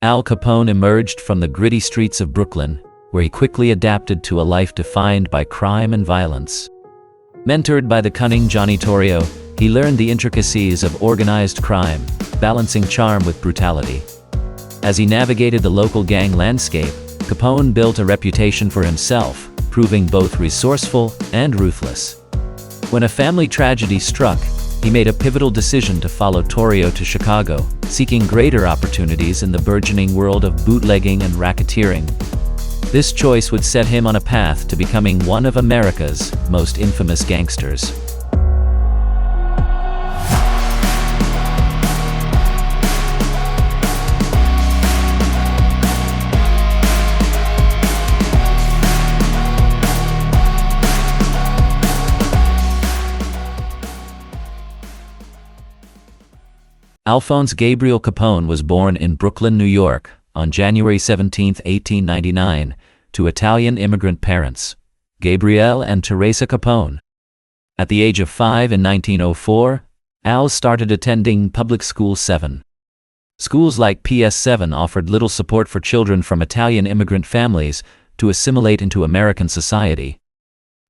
Al Capone emerged from the gritty streets of Brooklyn, where he quickly adapted to a life defined by crime and violence. Mentored by the cunning Johnny Toro, he learned the intricacies of organized crime, balancing charm with brutality. As he navigated the local gang landscape, Capone built a reputation for himself, proving both resourceful and ruthless. When a family tragedy struck, he made a pivotal decision to follow Toro to Chicago, seeking greater opportunities in the burgeoning world of bootlegging and racketeering. This choice would set him on a path to becoming one of America's most infamous gangsters. Alphonse Gabriel Capone was born in Brooklyn, New York, on January 17, 1899, to Italian immigrant parents, Gabriele and Teresa Capone. At the age of 5 in 1904, Al started attending public school 7. Schools like PS7 offered little support for children from Italian immigrant families to assimilate into American society.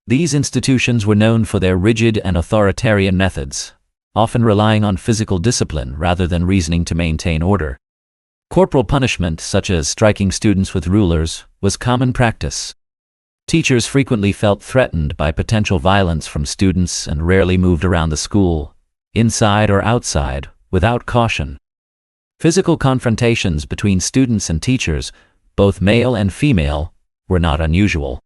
These institutions were known for their rigid and authoritarian methods, often relying on physical discipline rather than reasoning to maintain order. Corporal punishment, such as striking students with rulers, was common practice. Teachers frequently felt threatened by potential violence from students and rarely moved around the school, inside or outside, without caution. Physical confrontations between students and teachers, both male and female, were not unusual.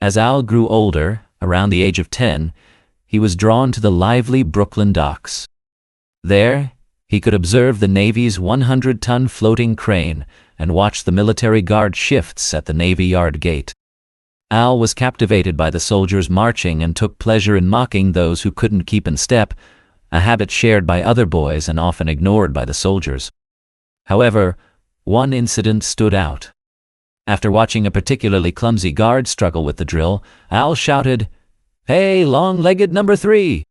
As Al grew older, around the age of 10, he was drawn to the lively Brooklyn docks. There, he could observe the Navy's 100-ton floating crane and watch the military guard shifts at the Navy Yard gate. Al was captivated by the soldiers marching and took pleasure in mocking those who couldn't keep in step, a habit shared by other boys and often ignored by the soldiers. However, one incident stood out. After watching a particularly clumsy guard struggle with the drill, Al shouted, "Hey, long-legged number 3!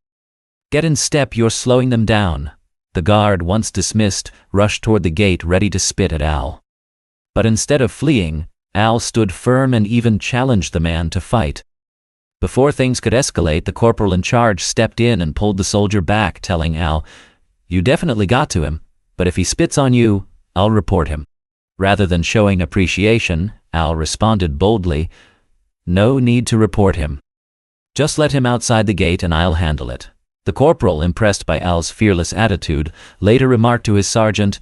Get in step, you're slowing them down." The guard, once dismissed, rushed toward the gate ready to spit at Al. But instead of fleeing, Al stood firm and even challenged the man to fight. Before things could escalate, the corporal in charge stepped in and pulled the soldier back, telling Al, "You definitely got to him, but if he spits on you, I'll report him." Rather than showing appreciation, Al responded boldly, "No need to report him. Just let him outside the gate and I'll handle it." The corporal, impressed by Al's fearless attitude, later remarked to his sergeant,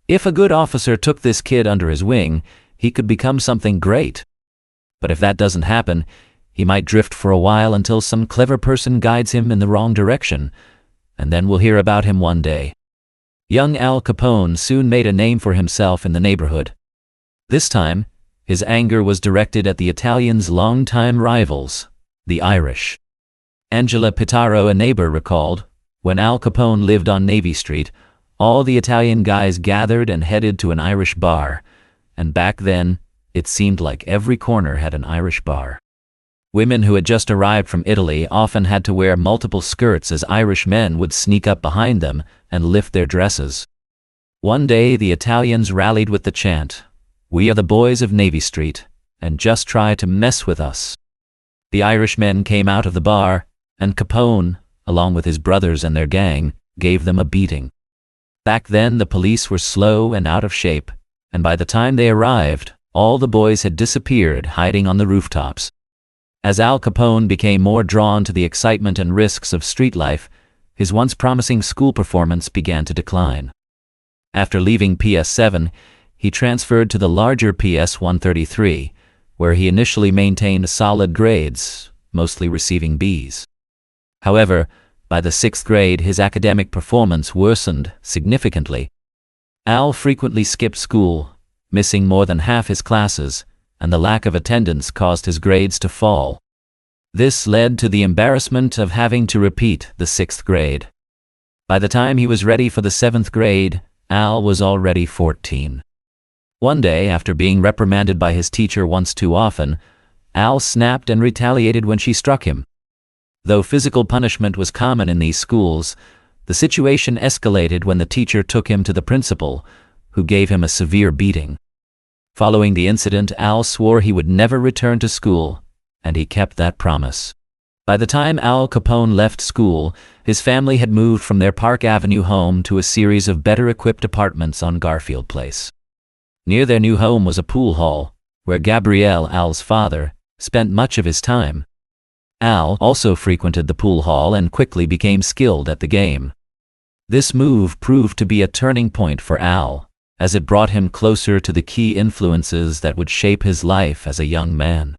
"If a good officer took this kid under his wing, he could become something great. But if that doesn't happen, he might drift for a while until some clever person guides him in the wrong direction, and then we'll hear about him one day." Young Al Capone soon made a name for himself in the neighborhood. This time, his anger was directed at the Italians' longtime rivals, the Irish. Angela Pitaro, a neighbor, recalled, "When Al Capone lived on Navy Street, all the Italian guys gathered and headed to an Irish bar, and back then, it seemed like every corner had an Irish bar. Women who had just arrived from Italy often had to wear multiple skirts as Irish men would sneak up behind them and lift their dresses. One day, the Italians rallied with the chant, 'We are the boys of Navy Street, and just try to mess with us.' The Irishmen came out of the bar, and Capone, along with his brothers and their gang, gave them a beating. Back then, the police were slow and out of shape, and by the time they arrived, all the boys had disappeared, hiding on the rooftops. As Al Capone became more drawn to the excitement and risks of street life, his once promising school performance began to decline. After leaving PS7, he transferred to the larger PS133, where he initially maintained solid grades, mostly receiving Bs. However, by the 6th grade, his academic performance worsened significantly. Al frequently skipped school, missing more than half his classes, and the lack of attendance caused his grades to fall. This led to the embarrassment of having to repeat the 6th grade. By the time he was ready for the 7th grade, Al was already 14. One day, after being reprimanded by his teacher once too often, Al snapped and retaliated when she struck him. Though physical punishment was common in these schools, the situation escalated when the teacher took him to the principal, who gave him a severe beating. Following the incident, Al swore he would never return to school, and he kept that promise. By the time Al Capone left school, his family had moved from their Park Avenue home to a series of better-equipped apartments on Garfield Place. Near their new home was a pool hall, where Gabriel, Al's father, spent much of his time. Al also frequented the pool hall and quickly became skilled at the game. This move proved to be a turning point for Al, as it brought him closer to the key influences that would shape his life as a young man.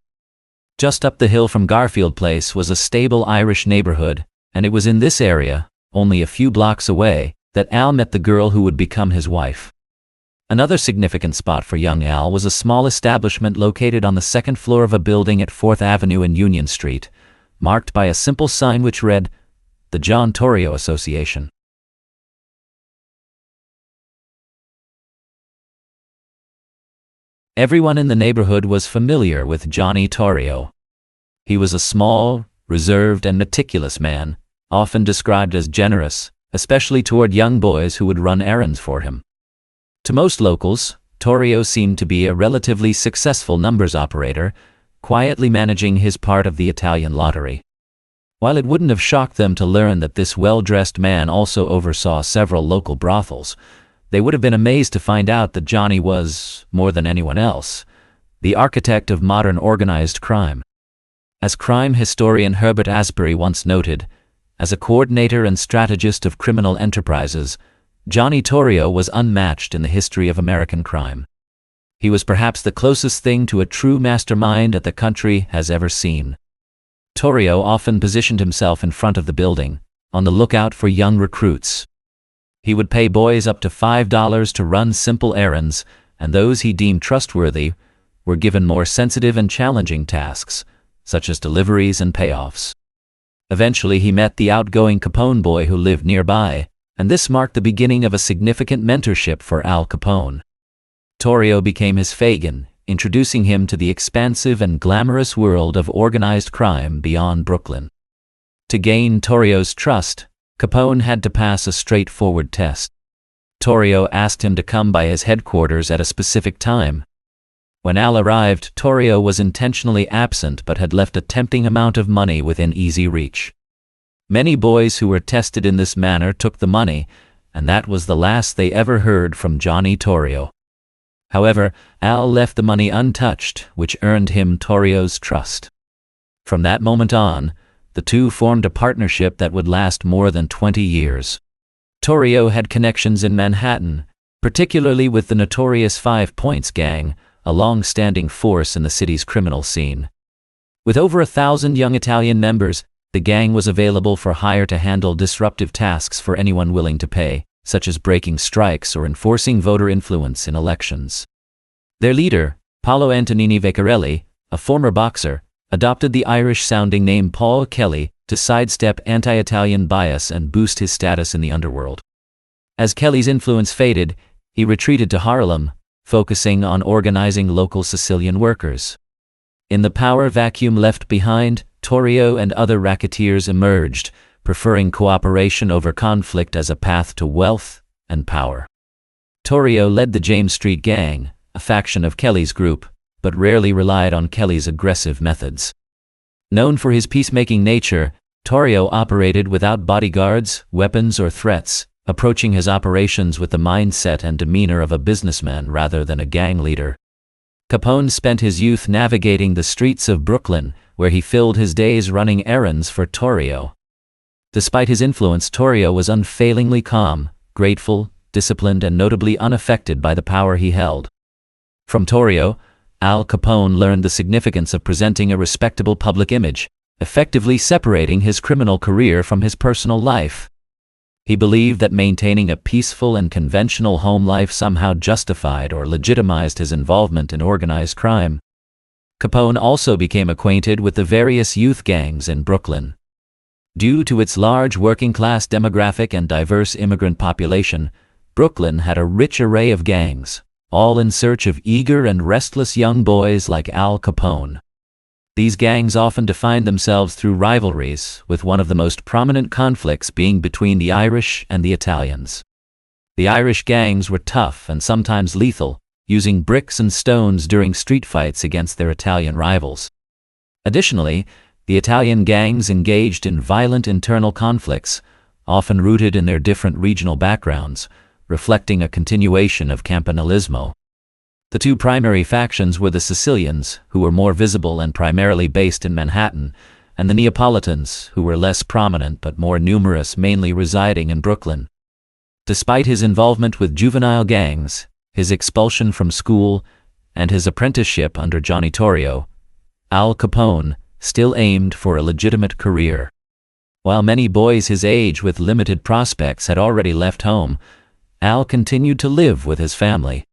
Just up the hill from Garfield Place was a stable Irish neighborhood, and it was in this area, only a few blocks away, that Al met the girl who would become his wife. Another significant spot for young Al was a small establishment located on the second floor of a building at 4th Avenue and Union Street, marked by a simple sign which read, "The John Toro Association." Everyone in the neighborhood was familiar with Johnny Toro. He was a small, reserved, and meticulous man, often described as generous, especially toward young boys who would run errands for him. To most locals, Toro seemed to be a relatively successful numbers operator, quietly managing his part of the Italian lottery. While it wouldn't have shocked them to learn that this well-dressed man also oversaw several local brothels, they would have been amazed to find out that Johnny was, more than anyone else, the architect of modern organized crime. As crime historian Herbert Asbury once noted, as a coordinator and strategist of criminal enterprises, Johnny Toro was unmatched in the history of American crime. He was perhaps the closest thing to a true mastermind that the country has ever seen. Toro often positioned himself in front of the building, on the lookout for young recruits. He would pay boys up to $5 to run simple errands, and those he deemed trustworthy were given more sensitive and challenging tasks, such as deliveries and payoffs. Eventually he met the outgoing Capone boy who lived nearby, and this marked the beginning of a significant mentorship for Al Capone. Toro became his Fagin, introducing him to the expansive and glamorous world of organized crime beyond Brooklyn. To gain Toro's trust, Capone had to pass a straightforward test. Toro asked him to come by his headquarters at a specific time. When Al arrived, Toro was intentionally absent but had left a tempting amount of money within easy reach. Many boys who were tested in this manner took the money, and that was the last they ever heard from Johnny Toro. However, Al left the money untouched, which earned him Toro's trust. From that moment on, the two formed a partnership that would last more than 20 years. Toro had connections in Manhattan, particularly with the notorious 5 Points gang, a long-standing force in the city's criminal scene. With over 1,000 young Italian members, the gang was available for hire to handle disruptive tasks for anyone willing to pay, such as breaking strikes or enforcing voter influence in elections. Their leader, Paolo Antonini Vecchiarelli, a former boxer, adopted the Irish-sounding name Paul Kelly to sidestep anti-Italian bias and boost his status in the underworld. As Kelly's influence faded, he retreated to Harlem, focusing on organizing local Sicilian workers. In the power vacuum left behind, Toro and other racketeers emerged, preferring cooperation over conflict as a path to wealth and power. Toro led the James Street Gang, a faction of Kelly's group, but rarely relied on Kelly's aggressive methods. Known for his peacemaking nature, Toro operated without bodyguards, weapons, or threats, approaching his operations with the mindset and demeanor of a businessman rather than a gang leader. Capone spent his youth navigating the streets of Brooklyn, where he filled his days running errands for Toro. Despite his influence, Toro was unfailingly calm, grateful, disciplined, and notably unaffected by the power he held. From Toro, Al Capone learned the significance of presenting a respectable public image, effectively separating his criminal career from his personal life. He believed that maintaining a peaceful and conventional home life somehow justified or legitimized his involvement in organized crime. Capone also became acquainted with the various youth gangs in Brooklyn. Due to its large working-class demographic and diverse immigrant population, Brooklyn had a rich array of gangs, all in search of eager and restless young boys like Al Capone. These gangs often defined themselves through rivalries, with one of the most prominent conflicts being between the Irish and the Italians. The Irish gangs were tough and sometimes lethal, using bricks and stones during street fights against their Italian rivals. Additionally, the Italian gangs engaged in violent internal conflicts, often rooted in their different regional backgrounds, reflecting a continuation of Campanilismo. The two primary factions were the Sicilians, who were more visible and primarily based in Manhattan, and the Neapolitans, who were less prominent but more numerous, mainly residing in Brooklyn. Despite his involvement with juvenile gangs, his expulsion from school, and his apprenticeship under Johnny Toro, Al Capone still aimed for a legitimate career. While many boys his age with limited prospects had already left home, Al continued to live with his family.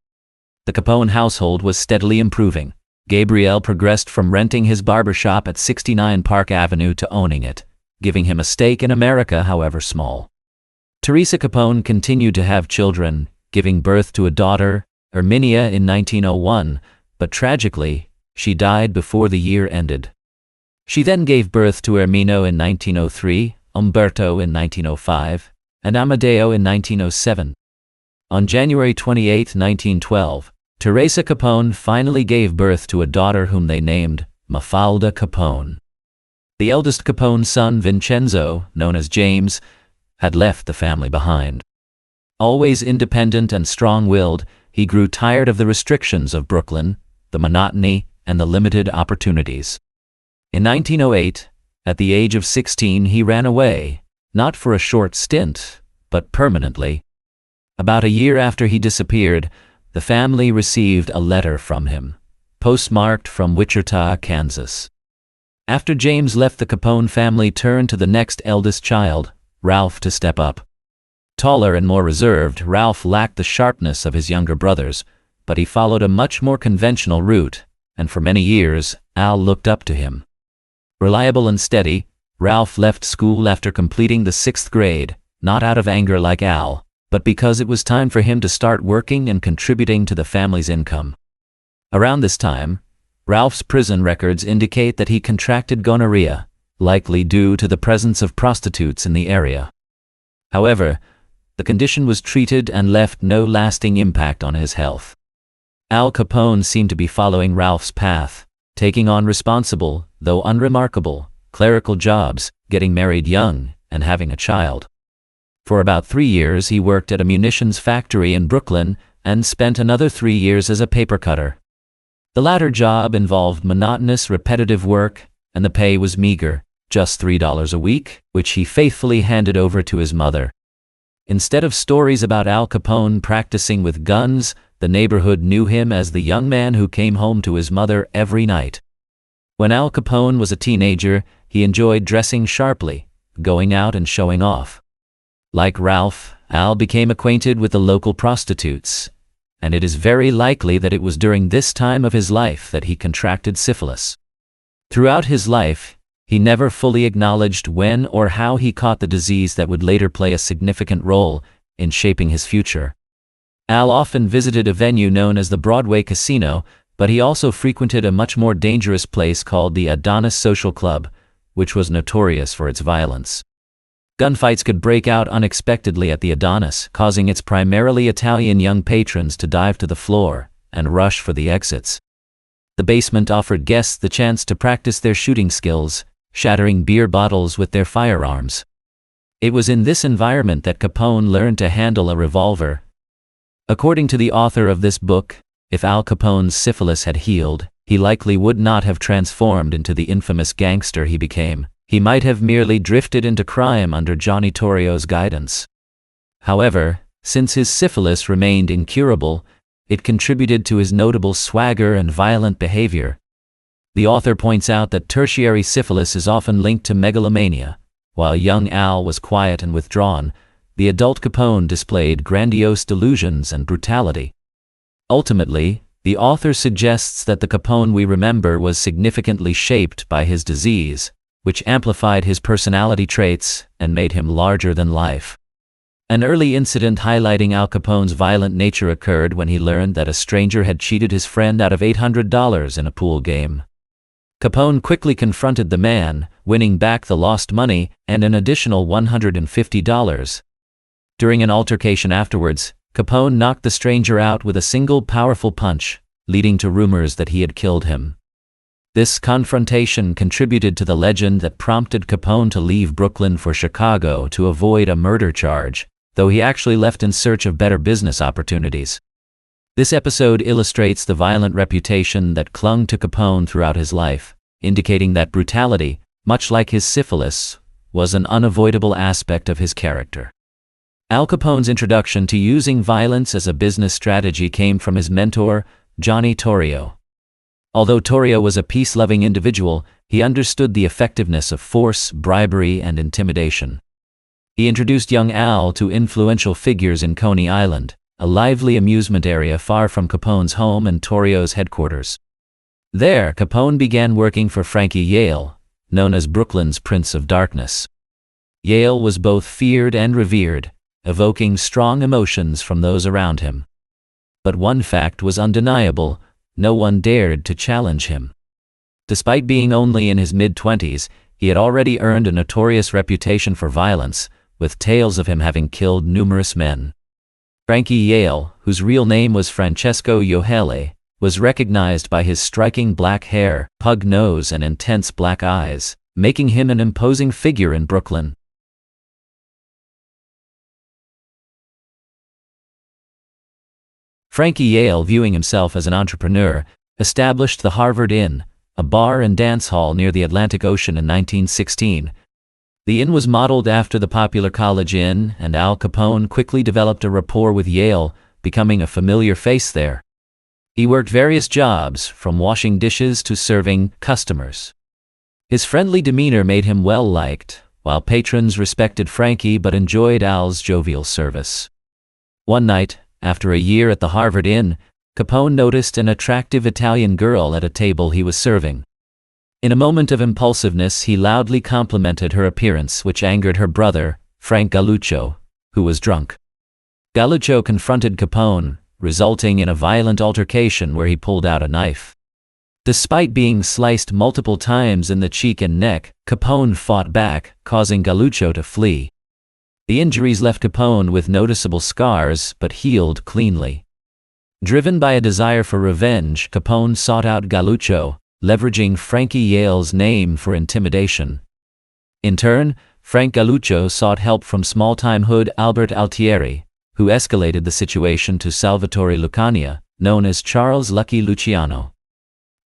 The Capone household was steadily improving. Gabriel progressed from renting his barbershop at 69 Park Avenue to owning it, giving him a stake in America, however small. Teresa Capone continued to have children, giving birth to a daughter, Erminia, in 1901, but tragically, she died before the year ended. She then gave birth to Ermino in 1903, Umberto in 1905, and Amadeo in 1907. On January 28, 1912, Teresa Capone finally gave birth to a daughter whom they named Mafalda Capone. The eldest Capone son, Vincenzo, known as James, had left the family behind. Always independent and strong-willed, he grew tired of the restrictions of Brooklyn, the monotony, and the limited opportunities. In 1908, at the age of 16, he ran away, not for a short stint, but permanently. About a year after he disappeared, the family received a letter from him, postmarked from Wichita, Kansas. After James left, the Capone family turned to the next eldest child, Ralph, to step up. Taller and more reserved, Ralph lacked the sharpness of his younger brothers, but he followed a much more conventional route, and for many years, Al looked up to him. Reliable and steady, Ralph left school after completing the 6th grade, not out of anger like Al, but because it was time for him to start working and contributing to the family's income. Around this time, Ralph's prison records indicate that he contracted gonorrhea, likely due to the presence of prostitutes in the area. However, the condition was treated and left no lasting impact on his health. Al Capone seemed to be following Ralph's path, taking on responsible, though unremarkable, clerical jobs, getting married young, and having a child. For about 3 years he worked at a munitions factory in Brooklyn and spent another 3 years as a paper cutter. The latter job involved monotonous, repetitive work, and the pay was meager, just $3 a week, which he faithfully handed over to his mother. Instead of stories about Al Capone practicing with guns, the neighborhood knew him as the young man who came home to his mother every night. When Al Capone was a teenager, he enjoyed dressing sharply, going out and showing off. Like Ralph, Al became acquainted with the local prostitutes, and it is very likely that it was during this time of his life that he contracted syphilis. Throughout his life, he never fully acknowledged when or how he caught the disease that would later play a significant role in shaping his future. Al often visited a venue known as the Broadway Casino, but he also frequented a much more dangerous place called the Adonis Social Club, which was notorious for its violence. Gunfights could break out unexpectedly at the Adonis, causing its primarily Italian young patrons to dive to the floor and rush for the exits. The basement offered guests the chance to practice their shooting skills, shattering beer bottles with their firearms. It was in this environment that Capone learned to handle a revolver. According to the author of this book, if Al Capone's syphilis had healed, he likely would not have transformed into the infamous gangster he became. He might have merely drifted into crime under Johnny Toro's guidance. However, since his syphilis remained incurable, it contributed to his notable swagger and violent behavior. The author points out that tertiary syphilis is often linked to megalomania. While young Al was quiet and withdrawn, the adult Capone displayed grandiose delusions and brutality. Ultimately, the author suggests that the Capone we remember was significantly shaped by his disease, which amplified his personality traits and made him larger than life. An early incident highlighting Al Capone's violent nature occurred when he learned that a stranger had cheated his friend out of $800 in a pool game. Capone quickly confronted the man, winning back the lost money and an additional $150. During an altercation afterwards, Capone knocked the stranger out with a single powerful punch, leading to rumors that he had killed him. This confrontation contributed to the legend that prompted Capone to leave Brooklyn for Chicago to avoid a murder charge, though he actually left in search of better business opportunities. This episode illustrates the violent reputation that clung to Capone throughout his life, indicating that brutality, much like his syphilis, was an unavoidable aspect of his character. Al Capone's introduction to using violence as a business strategy came from his mentor, Johnny Toro. Although Toro was a peace-loving individual, he understood the effectiveness of force, bribery, and intimidation. He introduced young Al to influential figures in Coney Island, a lively amusement area far from Capone's home and Toro's headquarters. There, Capone began working for Frankie Yale, known as Brooklyn's Prince of Darkness. Yale was both feared and revered, evoking strong emotions from those around him. But one fact was undeniable: no one dared to challenge him. Despite being only in his mid-20s, he had already earned a notorious reputation for violence, with tales of him having killed numerous men. Frankie Yale, whose real name was Francesco Yohele, was recognized by his striking black hair, pug nose, and intense black eyes, making him an imposing figure in Brooklyn. Frankie Yale, viewing himself as an entrepreneur, established the Harvard Inn, a bar and dance hall near the Atlantic Ocean in 1916. The inn was modeled after the popular College Inn, and Al Capone quickly developed a rapport with Yale, becoming a familiar face there. He worked various jobs, from washing dishes to serving customers. His friendly demeanor made him well-liked, while patrons respected Frankie but enjoyed Al's jovial service. One night, after a year at the Harvard Inn, Capone noticed an attractive Italian girl at a table he was serving. In a moment of impulsiveness, he loudly complimented her appearance, which angered her brother, Frank Galluccio, who was drunk. Galluccio confronted Capone, resulting in a violent altercation where he pulled out a knife. Despite being sliced multiple times in the cheek and neck, Capone fought back, causing Galluccio to flee. The injuries left Capone with noticeable scars, but healed cleanly. Driven by a desire for revenge, Capone sought out Galluccio, leveraging Frankie Yale's name for intimidation. In turn, Frank Galluccio sought help from small-time hood Albert Altieri, who escalated the situation to Salvatore Lucania, known as Charles Lucky Luciano.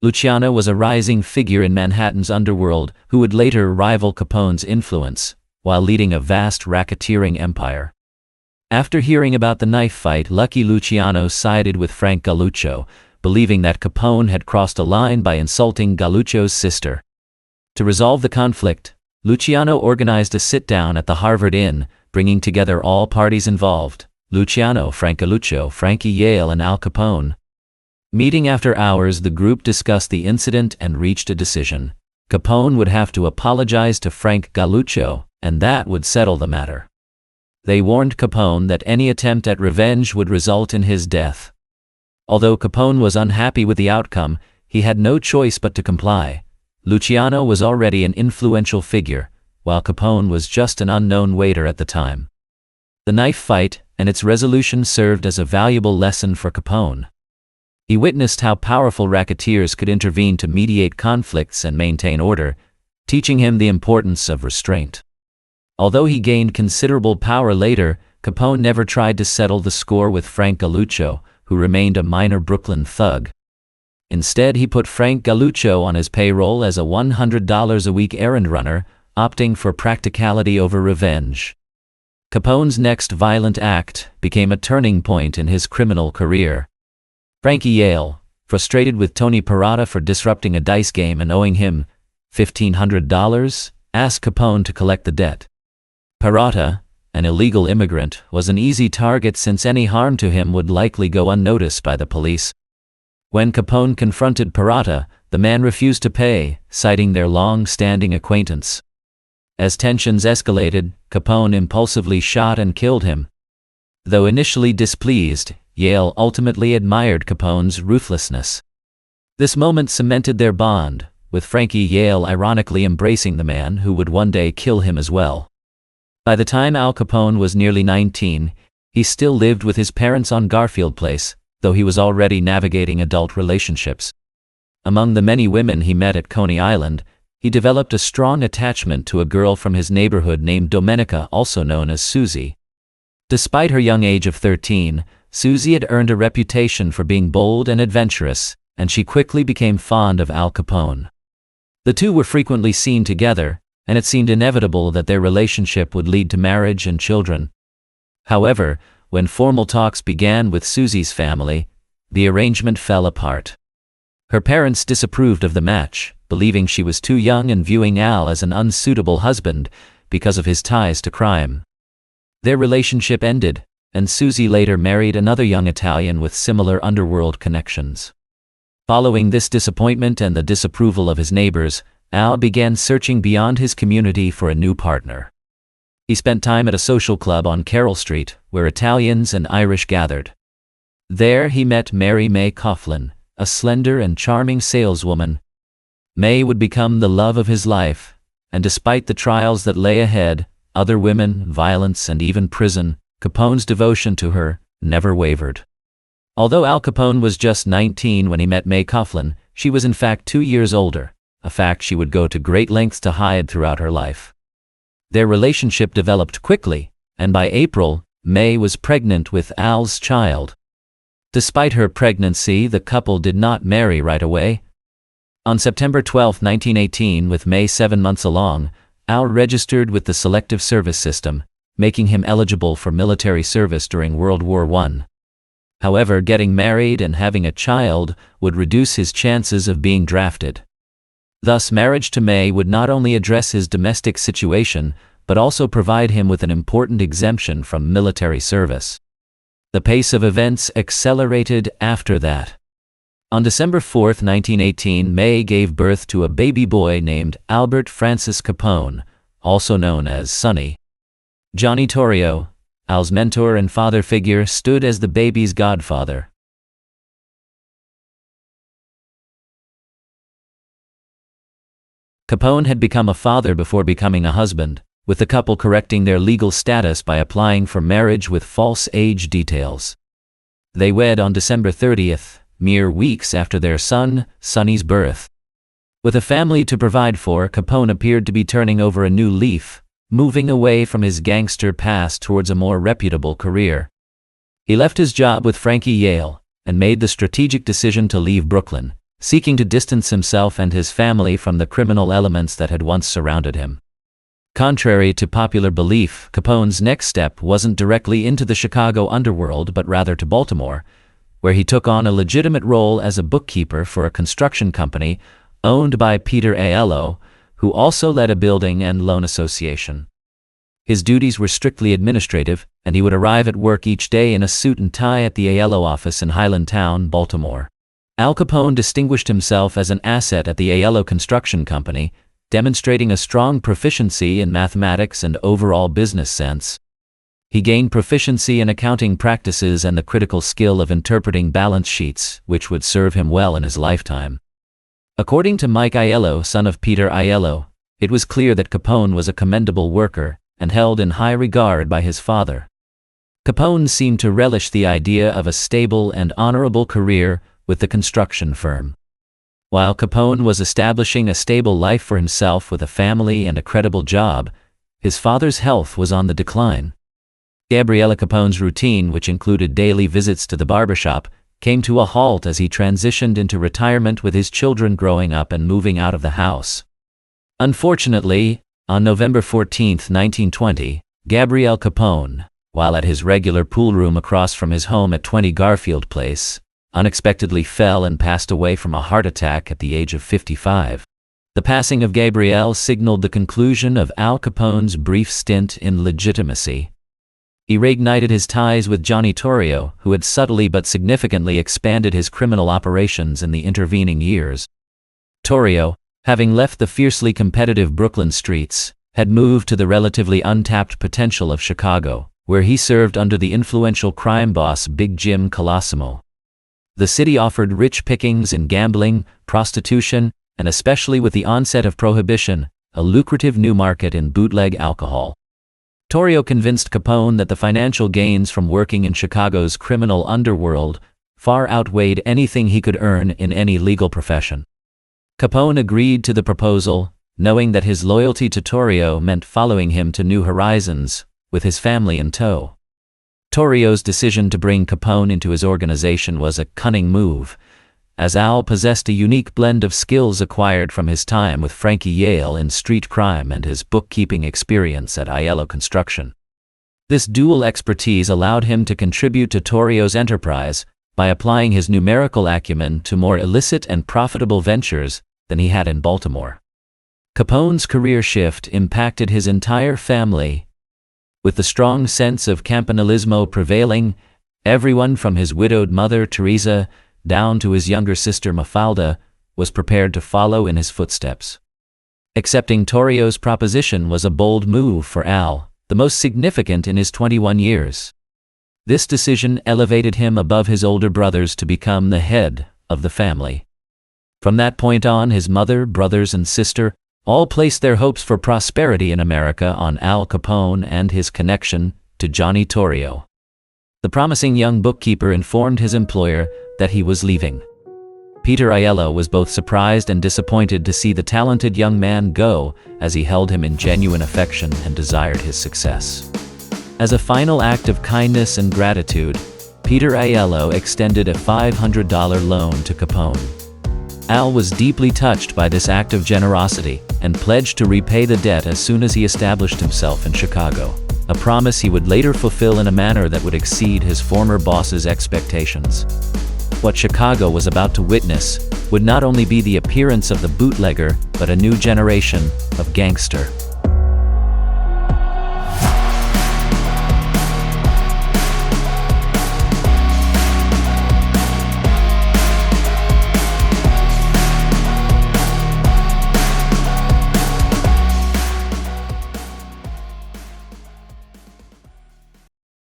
Luciano was a rising figure in Manhattan's underworld who would later rival Capone's influence, while leading a vast racketeering empire. After hearing about the knife fight, Lucky Luciano sided with Frank Galluccio, believing that Capone had crossed a line by insulting Galluccio's sister. To resolve the conflict, Luciano organized a sit-down at the Harvard Inn, bringing together all parties involved: Luciano, Frank Galluccio, Frankie Yale, and Al Capone. Meeting after hours, the group discussed the incident and reached a decision. Capone would have to apologize to Frank Galluccio, and that would settle the matter. They warned Capone that any attempt at revenge would result in his death. Although Capone was unhappy with the outcome, he had no choice but to comply. Luciano was already an influential figure, while Capone was just an unknown waiter at the time. The knife fight and its resolution served as a valuable lesson for Capone. He witnessed how powerful racketeers could intervene to mediate conflicts and maintain order, teaching him the importance of restraint. Although he gained considerable power later, Capone never tried to settle the score with Frank Galluccio, who remained a minor Brooklyn thug. Instead, he put Frank Galluccio on his payroll as a $100 a week errand runner, opting for practicality over revenge. Capone's next violent act became a turning point in his criminal career. Frankie Yale, frustrated with Tony Perrotta for disrupting a dice game and owing him $1,500, asked Capone to collect the debt. Perrotta, an illegal immigrant, was an easy target since any harm to him would likely go unnoticed by the police. When Capone confronted Perrotta, the man refused to pay, citing their long-standing acquaintance. As tensions escalated, Capone impulsively shot and killed him. Though initially displeased, Yale ultimately admired Capone's ruthlessness. This moment cemented their bond, with Frankie Yale ironically embracing the man who would one day kill him as well. By the time Al Capone was nearly 19, he still lived with his parents on Garfield Place, though he was already navigating adult relationships. Among the many women he met at Coney Island, he developed a strong attachment to a girl from his neighborhood named Domenica, also known as Susie. Despite her young age of 13, Susie had earned a reputation for being bold and adventurous, and she quickly became fond of Al Capone. The two were frequently seen together, and it seemed inevitable that their relationship would lead to marriage and children. However, when formal talks began with Susie's family, the arrangement fell apart. Her parents disapproved of the match, believing she was too young and viewing Al as an unsuitable husband because of his ties to crime. Their relationship ended, and Susie later married another young Italian with similar underworld connections. Following this disappointment and the disapproval of his neighbors, Al began searching beyond his community for a new partner. He spent time at a social club on Carroll Street, where Italians and Irish gathered. There he met Mary May Coughlin, a slender and charming saleswoman. May would become the love of his life, and despite the trials that lay ahead, other women, violence, and even prison, Capone's devotion to her never wavered. Although Al Capone was just 19 when he met May Coughlin, she was in fact 2 years older, a fact she would go to great lengths to hide throughout her life. Their relationship developed quickly, and by April, May was pregnant with Al's child. Despite her pregnancy, the couple did not marry right away. On September 12, 1918, with May 7 months along, Al registered with the Selective Service System, making him eligible for military service during World War I. However, getting married and having a child would reduce his chances of being drafted. Thus, marriage to May would not only address his domestic situation, but also provide him with an important exemption from military service. The pace of events accelerated after that. On December 4, 1918, May gave birth to a baby boy named Albert Francis Capone, also known as Sonny. Johnny Toro, Al's mentor and father figure, stood as the baby's godfather. Capone had become a father before becoming a husband, with the couple correcting their legal status by applying for marriage with false age details. They wed on December 30th, mere weeks after their son, Sonny's birth. With a family to provide for, Capone appeared to be turning over a new leaf, moving away from his gangster past towards a more reputable career. He left his job with Frankie Yale, and made the strategic decision to leave Brooklyn, seeking to distance himself and his family from the criminal elements that had once surrounded him. Contrary to popular belief, Capone's next step wasn't directly into the Chicago underworld but rather to Baltimore, where he took on a legitimate role as a bookkeeper for a construction company owned by Peter Aiello, who also led a building and loan association. His duties were strictly administrative, and he would arrive at work each day in a suit and tie at the Aiello office in Highlandtown, Baltimore. Al Capone distinguished himself as an asset at the Aiello Construction Company, demonstrating a strong proficiency in mathematics and overall business sense. He gained proficiency in accounting practices and the critical skill of interpreting balance sheets, which would serve him well in his lifetime. According to Mike Aiello, son of Peter Aiello, it was clear that Capone was a commendable worker and held in high regard by his father. Capone seemed to relish the idea of a stable and honorable career with the construction firm. While Capone was establishing a stable life for himself with a family and a credible job, his father's health was on the decline. Gabriella Capone's routine, which included daily visits to the barbershop, came to a halt as he transitioned into retirement, with his children growing up and moving out of the house. Unfortunately, on November 14, 1920, Gabriel Capone, while at his regular pool room across from his home at 20 Garfield Place, unexpectedly fell and passed away from a heart attack at the age of 55. The passing of Gabriel signaled the conclusion of Al Capone's brief stint in legitimacy. He reignited his ties with Johnny Toro, who had subtly but significantly expanded his criminal operations in the intervening years. Toro, having left the fiercely competitive Brooklyn streets, had moved to the relatively untapped potential of Chicago, where he served under the influential crime boss Big Jim Colosimo. The city offered rich pickings in gambling, prostitution, and especially with the onset of Prohibition, a lucrative new market in bootleg alcohol. Toro convinced Capone that the financial gains from working in Chicago's criminal underworld far outweighed anything he could earn in any legal profession. Capone agreed to the proposal, knowing that his loyalty to Toro meant following him to new horizons, with his family in tow. Toro's decision to bring Capone into his organization was a cunning move, as Al possessed a unique blend of skills acquired from his time with Frankie Yale in street crime and his bookkeeping experience at Aiello Construction. This dual expertise allowed him to contribute to Toro's enterprise by applying his numerical acumen to more illicit and profitable ventures than he had in Baltimore. Capone's career shift impacted his entire family. With the strong sense of campanillismo prevailing, everyone from his widowed mother Teresa down to his younger sister Mafalda was prepared to follow in his footsteps. Accepting Toro's proposition was a bold move for Al, the most significant in his 21 years. This decision elevated him above his older brothers to become the head of the family. From that point on, his mother, brothers, and sister all placed their hopes for prosperity in America on Al Capone and his connection to Johnny Toro. The promising young bookkeeper informed his employer that he was leaving. Peter Aiello was both surprised and disappointed to see the talented young man go, as he held him in genuine affection and desired his success. As a final act of kindness and gratitude, Peter Aiello extended a $500 loan to Capone. Al was deeply touched by this act of generosity and pledged to repay the debt as soon as he established himself in Chicago, a promise he would later fulfill in a manner that would exceed his former boss's expectations. What Chicago was about to witness would not only be the appearance of the bootlegger, but a new generation of gangster.